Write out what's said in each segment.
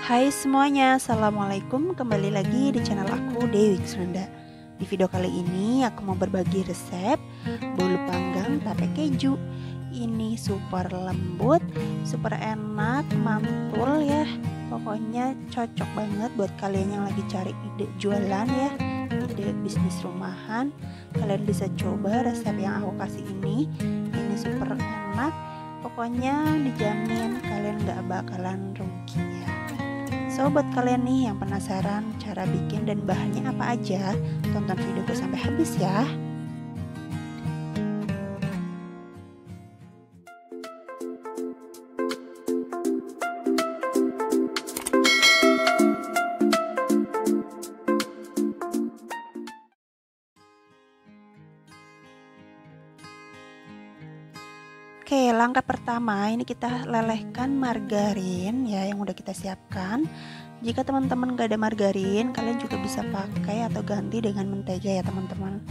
Hai semuanya, assalamualaikum. Kembali lagi di channel aku, Dewi Kusnanda. Di video kali ini aku mau berbagi resep bolu panggang tape keju. Ini super lembut, super enak, mantul ya. Pokoknya cocok banget buat kalian yang lagi cari ide jualan ya, ide bisnis rumahan. Kalian bisa coba resep yang aku kasih ini. Ini super enak. Pokoknya dijamin kalian gak bakalan rugi ya. So buat kalian nih yang penasaran cara bikin dan bahannya apa aja, tonton videoku sampai habis ya. Oke, langkah pertama ini kita lelehkan margarin ya yang udah kita siapkan. Jika teman-teman gak ada margarin, kalian juga bisa pakai atau ganti dengan mentega ya teman-teman.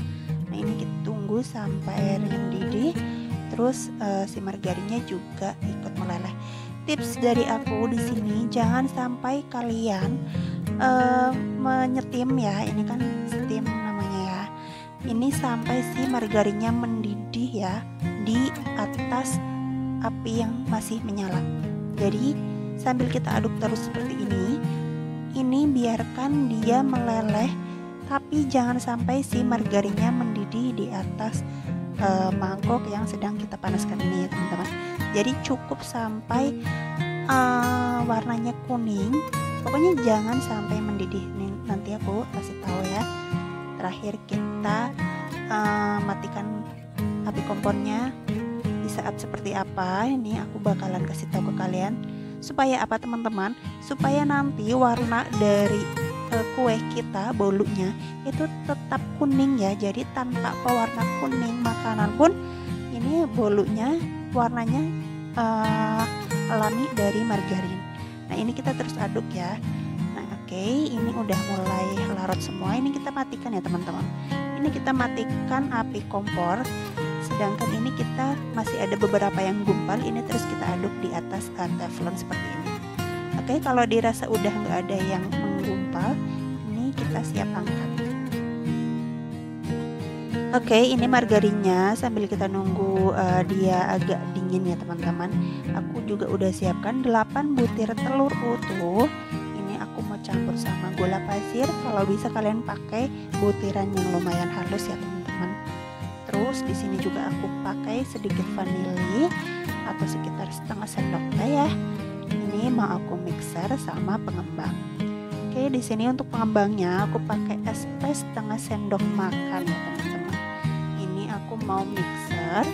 Nah ini kita tunggu sampai airnya mendidih, terus si margarinnya juga ikut meleleh. Tips dari aku di sini, jangan sampai kalian menyetim ya, ini kan steam namanya ya. Ini sampai si margarinnya mendidih ya di atas api yang masih menyala. Jadi sambil kita aduk terus seperti ini biarkan dia meleleh, tapi jangan sampai si margarinnya mendidih di atas mangkok yang sedang kita panaskan ini ya teman-teman. Jadi cukup sampai warnanya kuning, pokoknya jangan sampai mendidih. Nih, nanti aku kasih tahu ya. Terakhir kita matikan api kompornya di saat seperti apa. Ini aku bakalan kasih tahu ke kalian supaya apa teman-teman, supaya nanti warna dari kue kita, bolunya itu tetap kuning ya. Jadi tanpa pewarna kuning makanan pun ini bolunya warnanya alami dari margarin. Nah ini kita terus aduk ya. Nah oke, ini udah mulai larut semua. Ini kita matikan ya teman-teman. Ini kita matikan api kompor, sedangkan ini kita masih ada beberapa yang gumpal. Ini terus kita aduk di atas teflon seperti ini. Oke, kalau dirasa udah nggak ada yang menggumpal, ini kita siap angkat. Oke, ini margarinnya sambil kita nunggu dia agak dingin ya teman-teman. Aku juga udah siapkan 8 butir telur utuh. Aku mau campur sama gula pasir. Kalau bisa kalian pakai butiran yang lumayan halus ya teman-teman. Terus di sini juga aku pakai sedikit vanili atau sekitar setengah sendok teh ya. Ini mau aku mixer sama pengembang. Oke, di sini untuk pengembangnya aku pakai SP setengah sendok makan ya teman-teman. Ini aku mau mixer.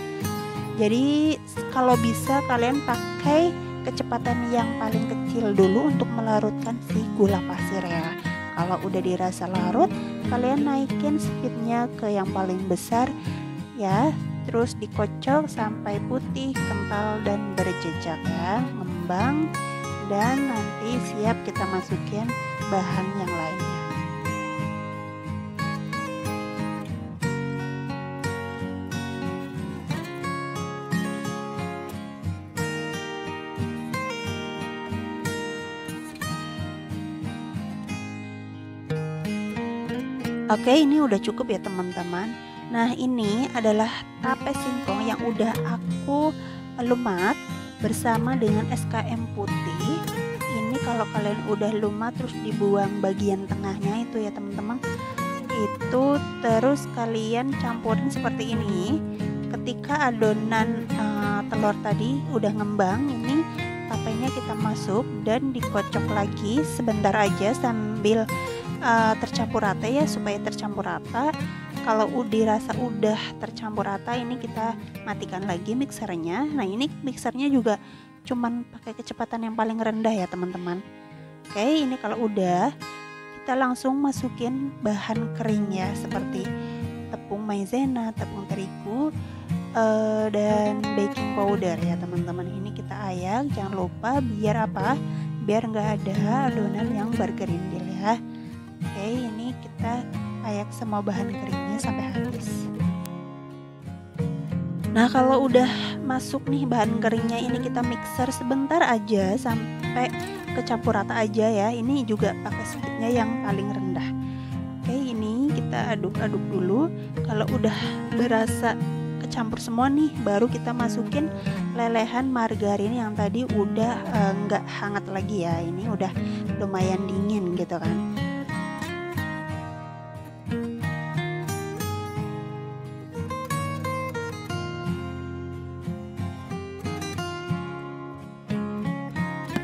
Jadi kalau bisa kalian pakai kecepatan yang paling kecil dulu untuk melarutkan si gula pasir ya. Kalau udah dirasa larut, kalian naikin speednya ke yang paling besar ya. Terus dikocok sampai putih, kental dan berjejak ya, ngembang. Dan nanti siap kita masukin bahan yang lainnya. Oke, ini udah cukup ya teman-teman. Nah ini adalah tape singkong yang udah aku lumat bersama dengan SKM putih. Ini kalau kalian udah lumat terus dibuang bagian tengahnya itu ya teman-teman. Itu terus kalian campurin seperti ini. Ketika adonan telur tadi udah ngembang, ini tapenya kita masuk dan dikocok lagi sebentar aja sambil tercampur rata ya, supaya tercampur rata. Kalau dirasa udah tercampur rata, ini kita matikan lagi mixernya. Nah ini mixernya juga cuman pakai kecepatan yang paling rendah ya teman-teman. Oke, ini kalau udah kita langsung masukin bahan kering ya, seperti tepung maizena, tepung terigu, dan baking powder ya teman-teman. Ini kita ayak, jangan lupa biar apa? Biar nggak ada adonan yang bergerindil ya. Oke, ini kita ayak semua bahan keringnya sampai habis. Nah kalau udah masuk nih bahan keringnya, ini kita mixer sebentar aja sampai kecampur rata aja ya. Ini juga pakai speednya yang paling rendah. Oke, ini kita aduk-aduk dulu. Kalau udah berasa kecampur semua nih, baru kita masukin lelehan margarin yang tadi udah nggak hangat lagi ya. Ini udah lumayan dingin gitu kan.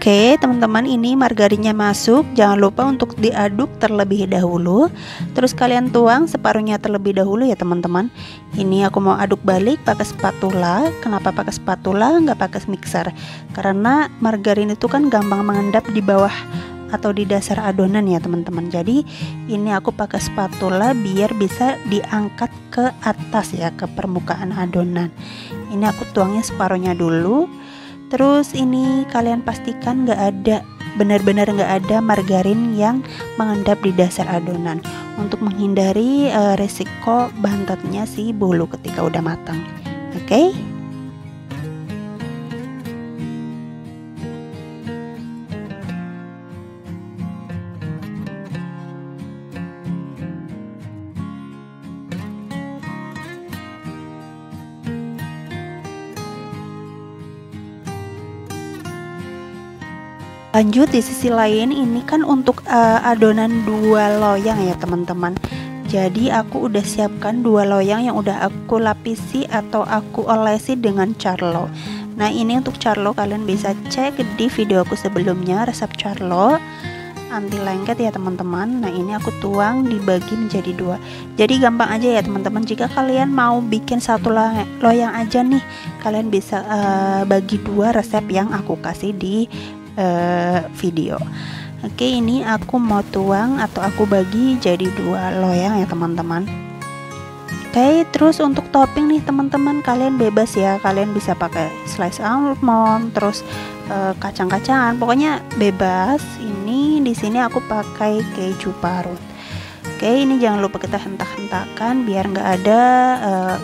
Oke teman-teman, ini margarinnya masuk. Jangan lupa untuk diaduk terlebih dahulu. Terus kalian tuang separuhnya terlebih dahulu ya teman-teman. Ini aku mau aduk balik pakai spatula. Kenapa pakai spatula, nggak pakai mixer? Karena margarin itu kan gampang mengendap di bawah atau di dasar adonan ya teman-teman. Jadi ini aku pakai spatula biar bisa diangkat ke atas ya, ke permukaan adonan. Ini aku tuangnya separuhnya dulu. Terus ini kalian pastikan benar-benar nggak ada margarin yang mengendap di dasar adonan untuk menghindari resiko bantetnya si bolu ketika udah matang. Oke? Lanjut di sisi lain, ini kan untuk adonan 2 loyang ya teman-teman. Jadi aku udah siapkan 2 loyang yang udah aku lapisi atau aku olesi dengan carlo. Nah ini untuk carlo kalian bisa cek di video aku sebelumnya, resep carlo anti lengket ya teman-teman. Nah ini aku tuang dibagi menjadi 2. Jadi gampang aja ya teman-teman. Jika kalian mau bikin 1 loyang aja nih, kalian bisa bagi 2 resep yang aku kasih di video. Oke, ini aku mau tuang atau aku bagi jadi 2 loyang ya teman-teman. Oke, terus untuk topping nih teman-teman, kalian bebas ya. Kalian bisa pakai slice almond, terus kacang-kacangan, pokoknya bebas. Ini di sini aku pakai keju parut. Oke, ini jangan lupa kita hentak-hentakan biar nggak ada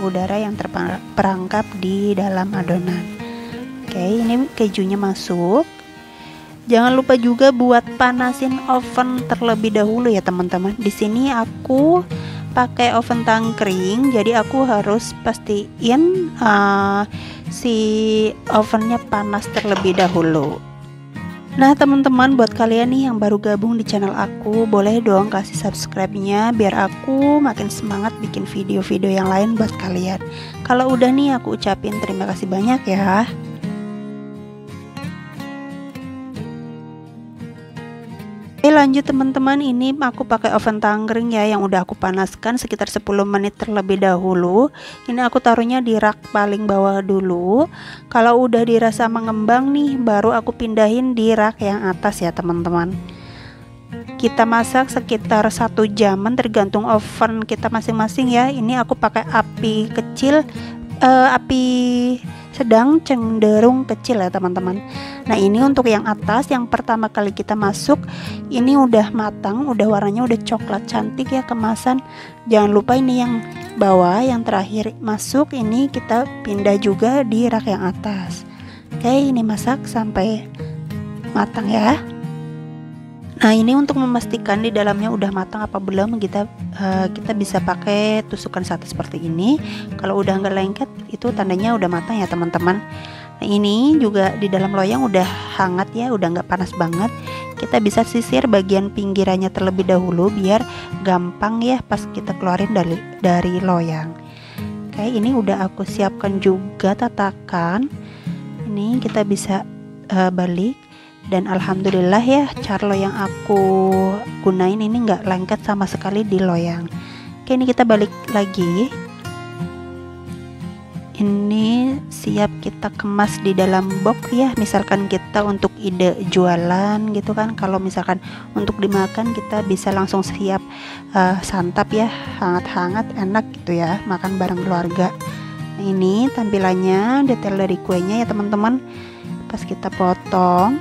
udara yang terperangkap di dalam adonan. Oke, ini kejunya masuk. Jangan lupa juga buat panasin oven terlebih dahulu ya teman-teman. Di sini aku pakai oven tangkring, jadi aku harus pastiin si ovennya panas terlebih dahulu. Nah teman-teman, buat kalian nih yang baru gabung di channel aku, boleh dong kasih subscribe-nya biar aku makin semangat bikin video-video yang lain buat kalian. Kalau udah nih aku ucapin terima kasih banyak ya. Lanjut teman-teman, ini aku pakai oven tangkring ya yang udah aku panaskan sekitar 10 menit terlebih dahulu. Ini aku taruhnya di rak paling bawah dulu. Kalau udah dirasa mengembang nih, baru aku pindahin di rak yang atas ya teman-teman. Kita masak sekitar 1 jaman tergantung oven kita masing-masing ya. Ini aku pakai api kecil, api sedang cenderung kecil ya teman-teman. Nah ini untuk yang atas, yang pertama kali kita masuk, ini udah matang, udah warnanya udah coklat cantik ya kemasan. Jangan lupa ini yang bawah, yang terakhir masuk, ini kita pindah juga di rak yang atas. Oke, ini masak sampai matang ya. Nah ini untuk memastikan di dalamnya udah matang apa belum, kita bisa pakai tusukan sate seperti ini. Kalau udah nggak lengket, itu tandanya udah matang ya teman-teman. Nah ini juga di dalam loyang udah hangat ya, udah nggak panas banget. Kita bisa sisir bagian pinggirannya terlebih dahulu biar gampang ya pas kita keluarin dari loyang. Oke, ini udah aku siapkan juga tatakan. Ini kita bisa balik. Dan alhamdulillah ya, carlo yang aku gunain ini nggak lengket sama sekali di loyang. Oke, ini kita balik lagi. Ini siap kita kemas di dalam box ya. Misalkan kita untuk ide jualan gitu kan, kalau misalkan untuk dimakan kita bisa langsung siap santap ya, hangat-hangat enak gitu ya, makan bareng keluarga. Nah, ini tampilannya, detail dari kuenya ya teman-teman. Pas kita potong,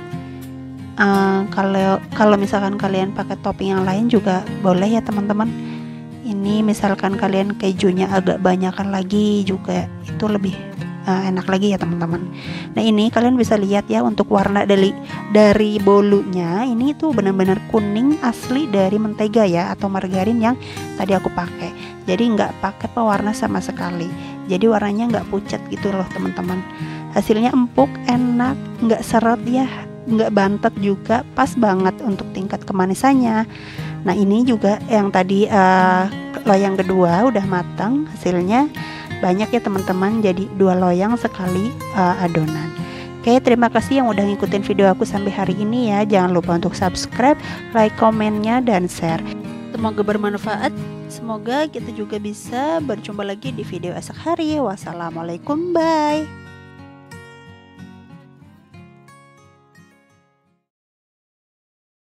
kalau misalkan kalian pakai topping yang lain juga boleh ya teman-teman. Ini misalkan kalian kejunya agak banyakan lagi juga, itu lebih enak lagi ya teman-teman. Nah ini kalian bisa lihat ya, untuk warna dari bolunya ini tuh benar-benar kuning asli dari mentega ya, atau margarin yang tadi aku pakai. Jadi nggak pakai pewarna sama sekali, jadi warnanya nggak pucat gitu loh teman-teman. Hasilnya empuk, enak, nggak seret ya, nggak bantet juga, pas banget untuk tingkat kemanisannya. Nah ini juga yang tadi loyang kedua udah matang, hasilnya banyak ya teman-teman, jadi 2 loyang sekali adonan. Oke, terima kasih yang udah ngikutin video aku sampai hari ini ya. Jangan lupa untuk subscribe, like, komennya, dan share. Semoga bermanfaat. Semoga kita juga bisa berjumpa lagi di video esok hari. Wassalamualaikum, bye.